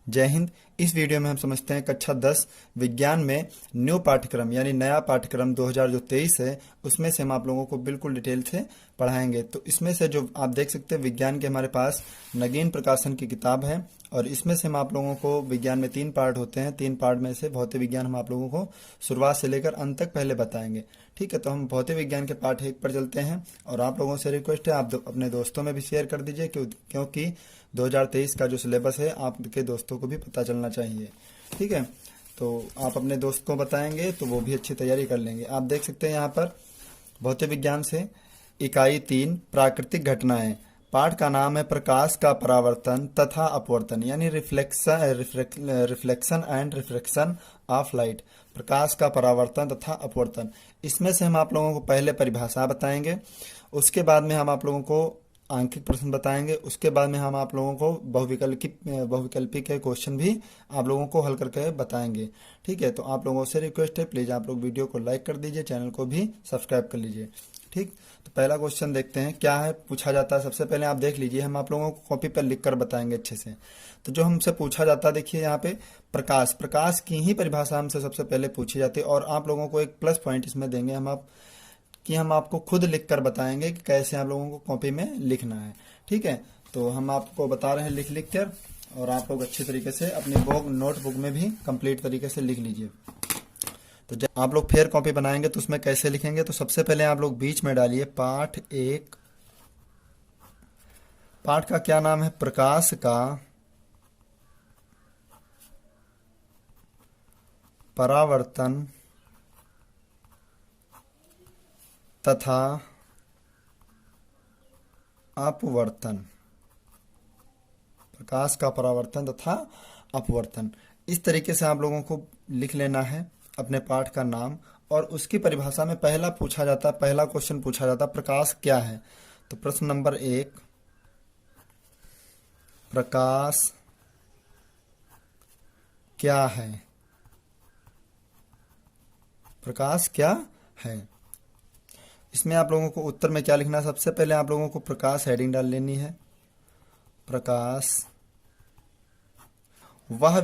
जय हिंद। इस वीडियो में हम समझते हैं कक्षा 10 विज्ञान में न्यू पाठ्यक्रम यानी नया पाठ्यक्रम 2023 है, उसमें से हम आप लोगों को बिल्कुल डिटेल से पढ़ाएंगे। तो इसमें से जो आप देख सकते हैं विज्ञान के हमारे पास नगीन प्रकाशन की किताब है और इसमें से हम आप लोगों को विज्ञान में 3 पार्ट होते हैं। 3 पार्ट में से भौतिक विज्ञान हम आप लोगों को शुरुआत से लेकर अंत तक पहले बताएंगे। ठीक है, तो हम भौतिक विज्ञान के पार्ट 1 पर चलते हैं और आप लोगों से रिक्वेस्ट है आप अपने दोस्तों में भी शेयर कर दीजिए क्योंकि 2023 का जो सिलेबस है आपके दोस्तों को भी पता चलना चाहिए। ठीक है, तो आप अपने दोस्त को बताएंगे तो वो भी अच्छी तैयारी कर लेंगे। आप देख सकते हैं यहाँ पर भौतिक विज्ञान से इकाई 3 प्राकृतिक घटनाएं, पाठ का नाम है प्रकाश का परावर्तन तथा अपवर्तन यानी reflection and refraction of light. प्रकाश का परावर्तन तथा अपवर्तन, इसमें से हम आप लोगों को पहले परिभाषा बताएंगे, उसके बाद में हम आप लोगों को आंकिक प्रश्न बताएंगे, उसके बाद में हम आप लोगों को बहुविकल्पी के क्वेश्चन भी आप लोगों को हल करके बताएंगे। ठीक है, तो आप लोगों से रिक्वेस्ट है प्लीज़ आप लोग वीडियो को लाइक कर दीजिए, चैनल को भी सब्सक्राइब कर लीजिए। ठीक, तो पहला क्वेश्चन देखते हैं क्या है पूछा जाता है। सबसे पहले आप देख लीजिए, हम आप लोगों को कॉपी पर लिख कर बताएंगे अच्छे से। तो जो हमसे पूछा जाता है देखिए यहाँ पे प्रकाश की ही परिभाषा हमसे सबसे पहले पूछी जाती है और आप लोगों को एक प्लस पॉइंट इसमें देंगे हम आपको खुद लिख कर बताएंगे कि कैसे आप लोगों को कॉपी में लिखना है। ठीक है, तो हम आपको बता रहे हैं लिख कर और आप लोग अच्छी तरीके से अपनी नोटबुक में भी कंप्लीट तरीके से लिख लीजिए। तो जब आप लोग फिर कॉपी बनाएंगे तो उसमें कैसे लिखेंगे, तो सबसे पहले आप लोग बीच में डालिए पाठ 1। पाठ का क्या नाम है? प्रकाश का परावर्तन तथा अपवर्तन। प्रकाश का परावर्तन तथा अपवर्तन, इस तरीके से आप लोगों को लिख लेना है अपने पाठ का नाम और उसकी परिभाषा में पहला क्वेश्चन पूछा जाता प्रकाश क्या है। तो प्रश्न नंबर 1, प्रकाश क्या है? प्रकाश क्या है? इसमें आप लोगों को उत्तर में क्या लिखना है? सबसे पहले आप लोगों को प्रकाश हेडिंग डाल लेनी है। प्रकाश वह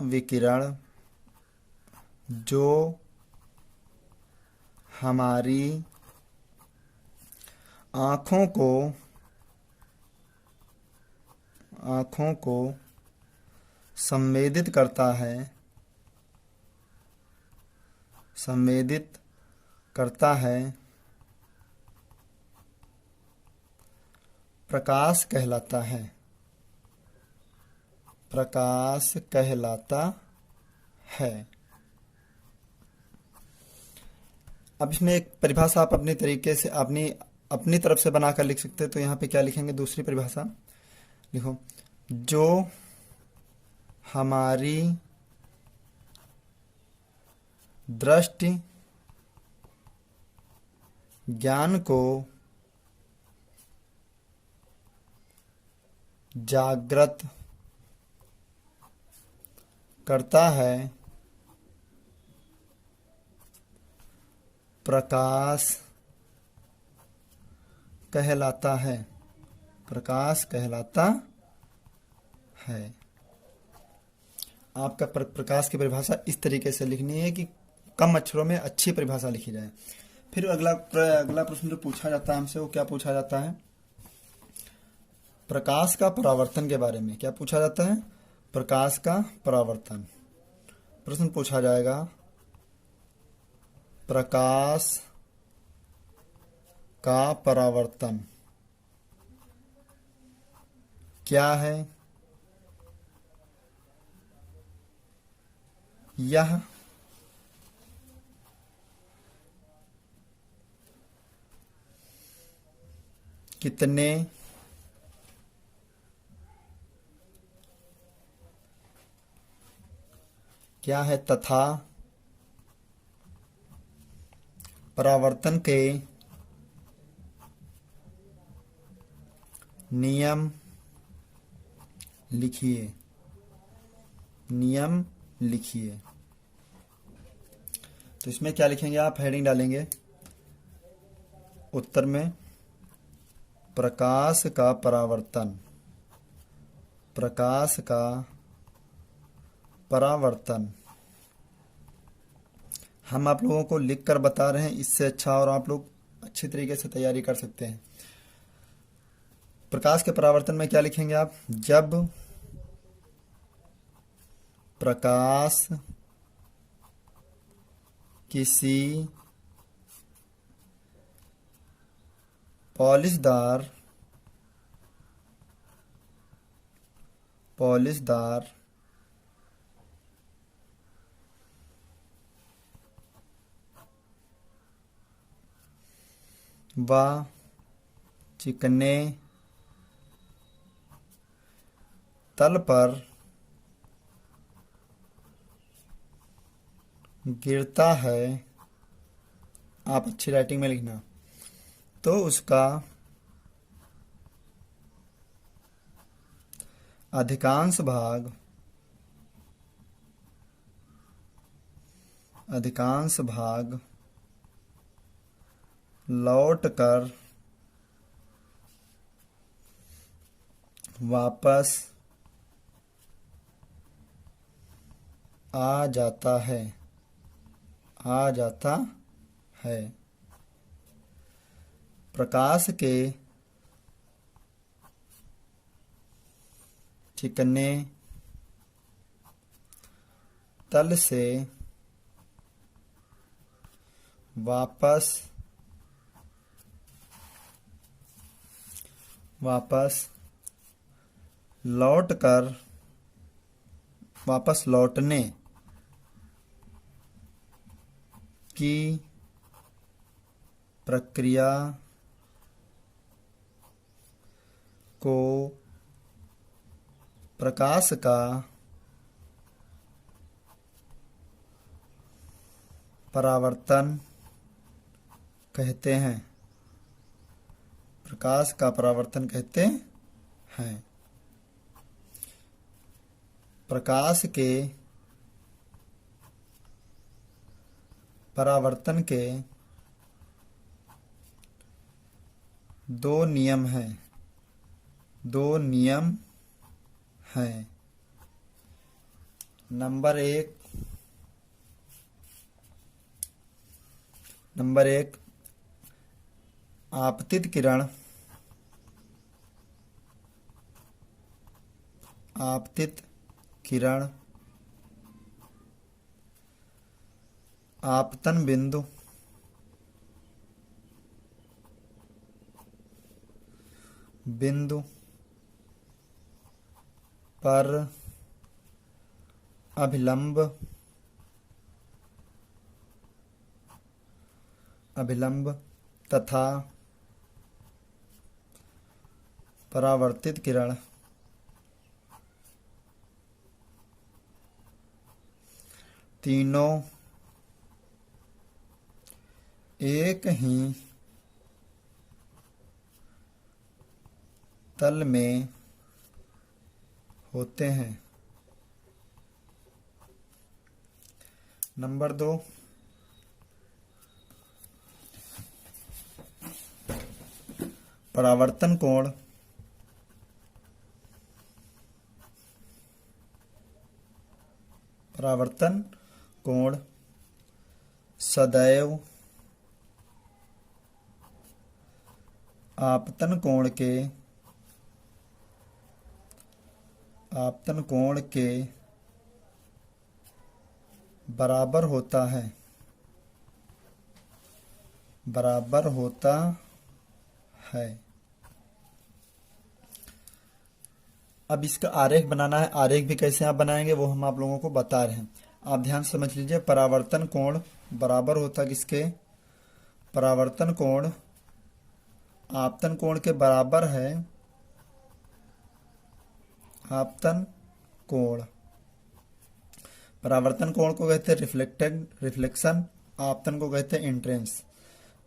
विकिरण जो हमारी आँखों को संवेदित करता है प्रकाश कहलाता है। प्रकाश कहलाता है। अब इसमें एक परिभाषा आप अपनी तरीके से अपनी तरफ से बनाकर लिख सकते हैं। तो यहाँ पे क्या लिखेंगे? दूसरी परिभाषा लिखो, जो हमारी दृष्टि ज्ञान को जागृत करता है प्रकाश कहलाता है। प्रकाश कहलाता है। आपका प्रकाश की परिभाषा इस तरीके से लिखनी है कि कम अक्षरों में अच्छी परिभाषा लिखी जाए। फिर अगला प्रश्न जो पूछा जाता है हमसे, वो क्या पूछा जाता है? प्रकाश का परावर्तन के बारे में। क्या पूछा जाता है? प्रकाश का परावर्तन। प्रश्न पूछा जाएगा, प्रकाश का परावर्तन क्या है? यह कितने क्या है? तथा परावर्तन के नियम लिखिए। नियम लिखिए। तो इसमें क्या लिखेंगे आप? हेडिंग डालेंगे उत्तर में प्रकाश का परावर्तन। प्रकाश का परावर्तन। हम आप लोगों को लिख कर बता रहे हैं, इससे अच्छा और आप लोग अच्छी तरीके से तैयारी कर सकते हैं। प्रकाश के परावर्तन में क्या लिखेंगे आप? जब प्रकाश किसी पॉलिशदार व चिकने तल पर गिरता है, आप अच्छी राइटिंग में लिखना, तो उसका अधिकांश भाग लौट कर वापस आ जाता है। प्रकाश के चिकने तल से वापस लौटने की प्रक्रिया को प्रकाश का परावर्तन कहते हैं। प्रकाश का परावर्तन कहते हैं। प्रकाश के परावर्तन के दो नियम हैं। नंबर एक आपतित किरण आपतन बिंदु पर अभिलंब तथा परावर्तित किरण तीनों एक ही तल में होते हैं। नंबर 2, परावर्तन कोण सदैव आपतन कोण के बराबर होता है। अब इसका आरेख बनाना है। आरेख भी कैसे आप बनाएंगे वो हम आप लोगों को बता रहे हैं। आप ध्यान से समझ लीजिए। परावर्तन कोण बराबर होता किसके? परावर्तन कोण आपतन कोण के बराबर है। आपतन कोण, परावर्तन कोण को कहते हैं रिफ्लेक्शन, आपतन को कहते हैं एंट्रेंस।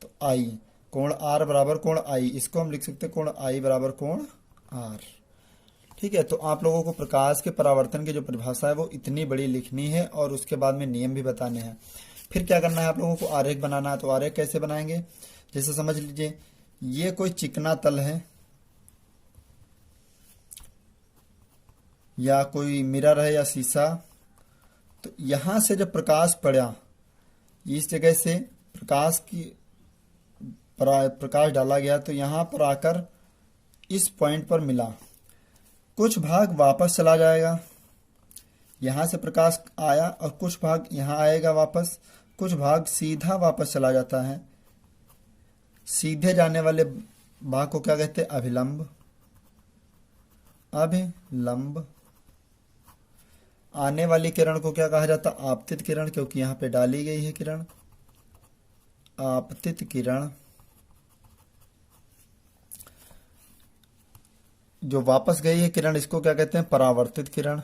तो आई कोण आर बराबर कोण आई, इसको हम लिख सकते हैं कोण आई बराबर कोण आर। ठीक है। तो आप लोगों को प्रकाश के परावर्तन की जो परिभाषा है वो इतनी बड़ी लिखनी है और उसके बाद में नियम भी बताने हैं। फिर क्या करना है आप लोगों को? आरेख बनाना है। तो आरेख कैसे बनाएंगे? जैसे समझ लीजिए ये कोई चिकना तल है, या कोई मिरर है या शीशा, तो यहां से जब प्रकाश पड़ा, इस जगह से प्रकाश डाला गया तो यहां पर आकर इस पॉइंट पर मिला। कुछ भाग वापस चला जाएगा, यहां से प्रकाश आया और कुछ भाग यहां आएगा वापस, कुछ भाग सीधा वापस चला जाता है। सीधे जाने वाले भाग को क्या कहते हैं? अभिलंब। अभिलंब। आने वाली किरण को क्या कहा जाता? आपतित किरण, क्योंकि यहां पे डाली गई है किरण। आपतित किरण। जो वापस गई है किरण, इसको क्या कहते हैं? परावर्तित किरण।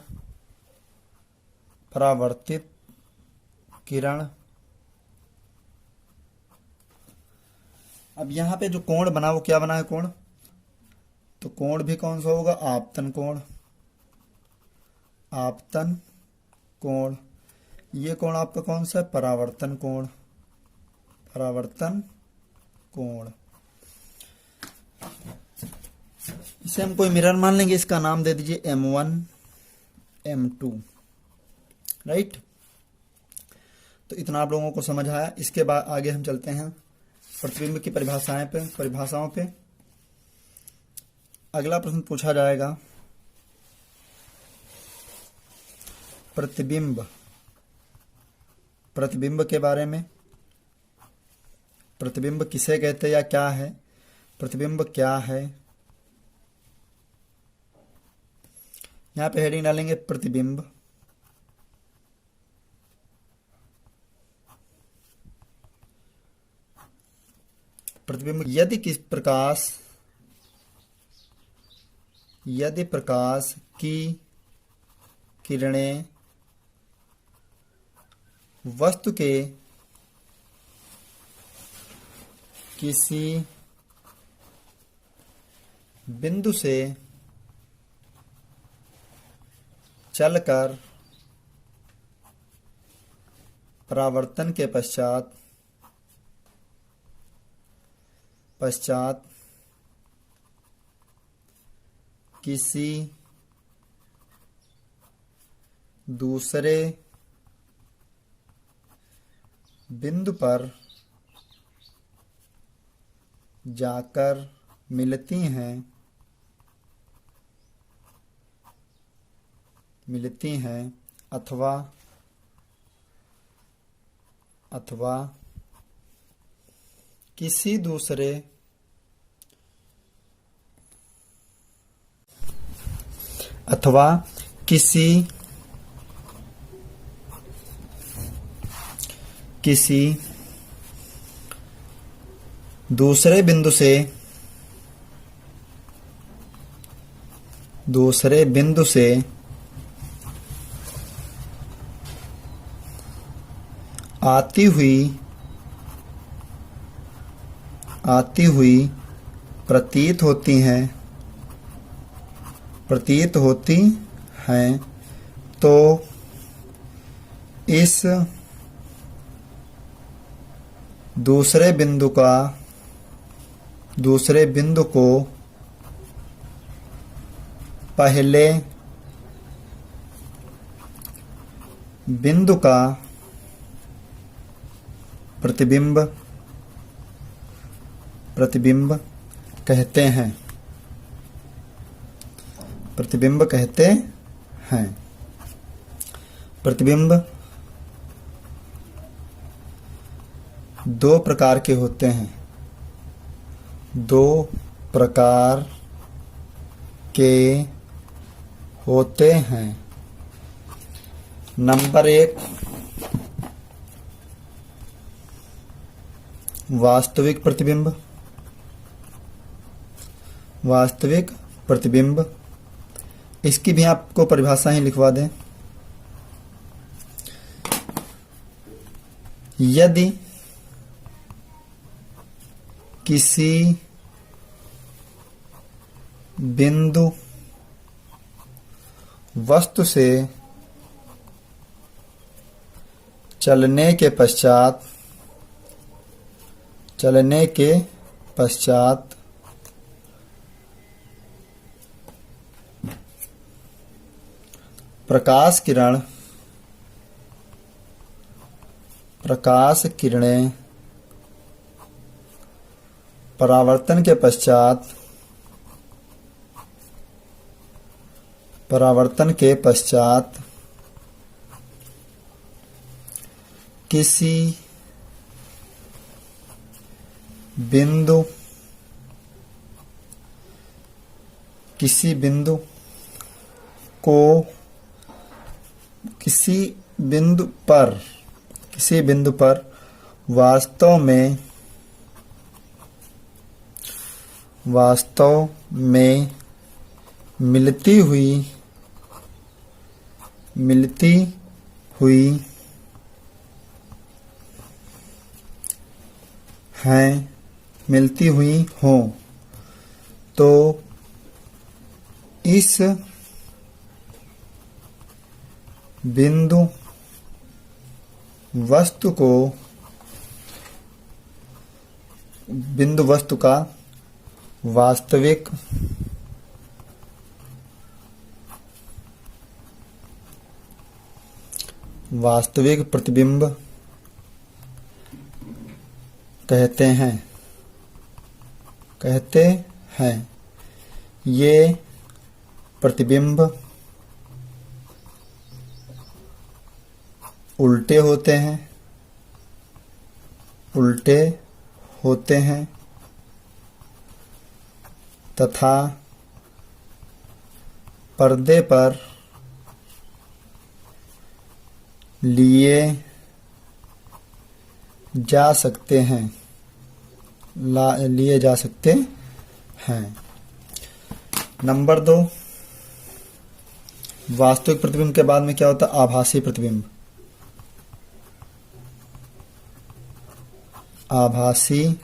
परावर्तित किरण। अब यहां पे जो कोण बना वो क्या बना है? कोण। तो कोण भी कौन सा होगा? आपतन कोण। आपतन कोण। ये कोण आपका कौन सा है? परावर्तन कोण। परावर्तन कोण। इसे हम कोई मिरर मान लेंगे, इसका नाम दे दीजिए M1 M2। राइट। तो इतना आप लोगों को समझ आया। इसके बाद आगे हम चलते हैं प्रतिबिंब की परिभाषाओं पे। अगला प्रश्न पूछा जाएगा प्रतिबिंब के बारे में। प्रतिबिंब किसे कहते हैं या क्या है? प्रतिबिंब क्या है? यहां पे हेडिंग डालेंगे प्रतिबिंब। प्रतिबिंब यदि प्रकाश की किरणें वस्तु के किसी बिंदु से चलकर परावर्तन के पश्चात किसी दूसरे बिंदु पर जाकर मिलती हैं अथवा किसी दूसरे दूसरे बिंदु से आती हुई प्रतीत होती हैं तो इस दूसरे बिंदु को पहले बिंदु का प्रतिबिंब कहते हैं। प्रतिबिंब कहते हैं। प्रतिबिंब दो प्रकार के होते हैं। दो प्रकार के होते हैं। नंबर 1 वास्तविक प्रतिबिंब। वास्तविक प्रतिबिंब, इसकी भी आपको परिभाषा ही लिखवा दें। यदि किसी बिंदु वस्तु से चलने के पश्चात प्रकाश किरणें परावर्तन के पश्चात किसी बिंदु पर वास्तव में मिलती हुई हों तो इस बिंदु वस्तु का वास्तविक प्रतिबिंब कहते हैं। ये प्रतिबिंब उल्टे होते हैं तथा पर्दे पर लिए जा सकते हैं। नंबर 2, वास्तविक प्रतिबिंब के बाद में क्या होता है? आभासी प्रतिबिंब। आभासी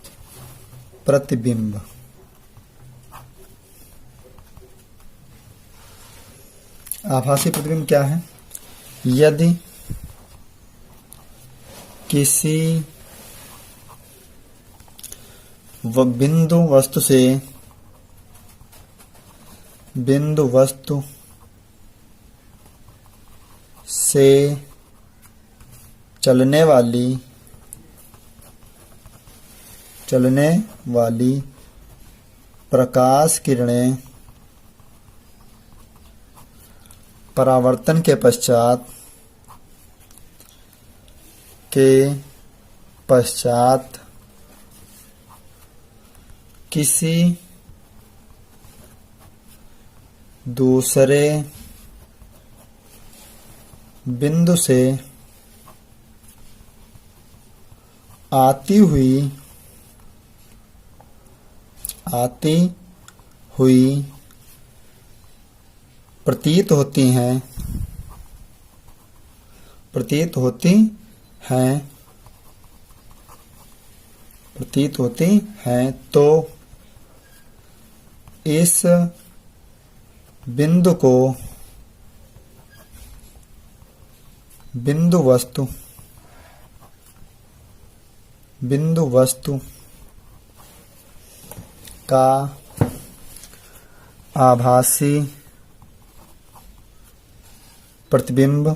प्रतिबिंब क्या है? यदि किसी बिंदु वस्तु से चलने वाली प्रकाश किरणें परावर्तन के पश्चात किसी दूसरे बिंदु से आती हुई प्रतीत होती हैं तो इस बिंदु को बिंदु वस्तु का आभासी प्रतिबिंब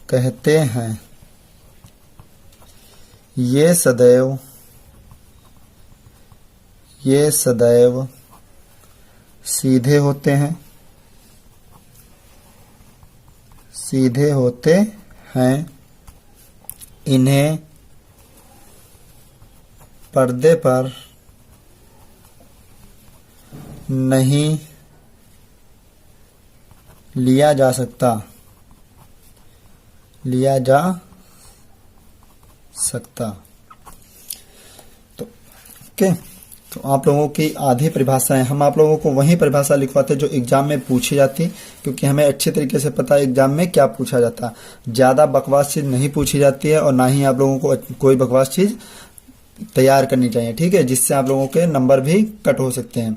कहते हैं। ये सदैव सीधे होते हैं। इन्हें पर्दे पर नहीं लिया जा सकता। तो आप लोगों की आधी परिभाषाएं हम आप लोगों को वही परिभाषा लिखवाते जो एग्जाम में पूछी जाती, क्योंकि हमें अच्छे तरीके से पता है एग्जाम में क्या पूछा जाता। ज़्यादा बकवास चीज़ नहीं पूछी जाती है और ना ही आप लोगों को कोई बकवास चीज़ तैयार करनी चाहिए, ठीक है, जिससे आप लोगों के नंबर भी कट हो सकते हैं।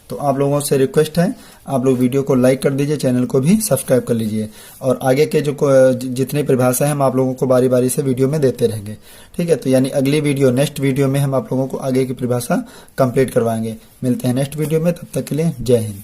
तो आप लोगों से रिक्वेस्ट है, आप लोग वीडियो को लाइक कर दीजिए, चैनल को भी सब्सक्राइब कर लीजिए, और आगे के जो जितनी परिभाषा है हम आप लोगों को बारी बारी से वीडियो में देते रहेंगे, ठीक है। तो यानी अगली वीडियो, नेक्स्ट वीडियो में हम आप लोगों को आगे की परिभाषा कंप्लीट करवाएंगे। मिलते हैं नेक्स्ट वीडियो में, तब तक के लिए जय हिंद।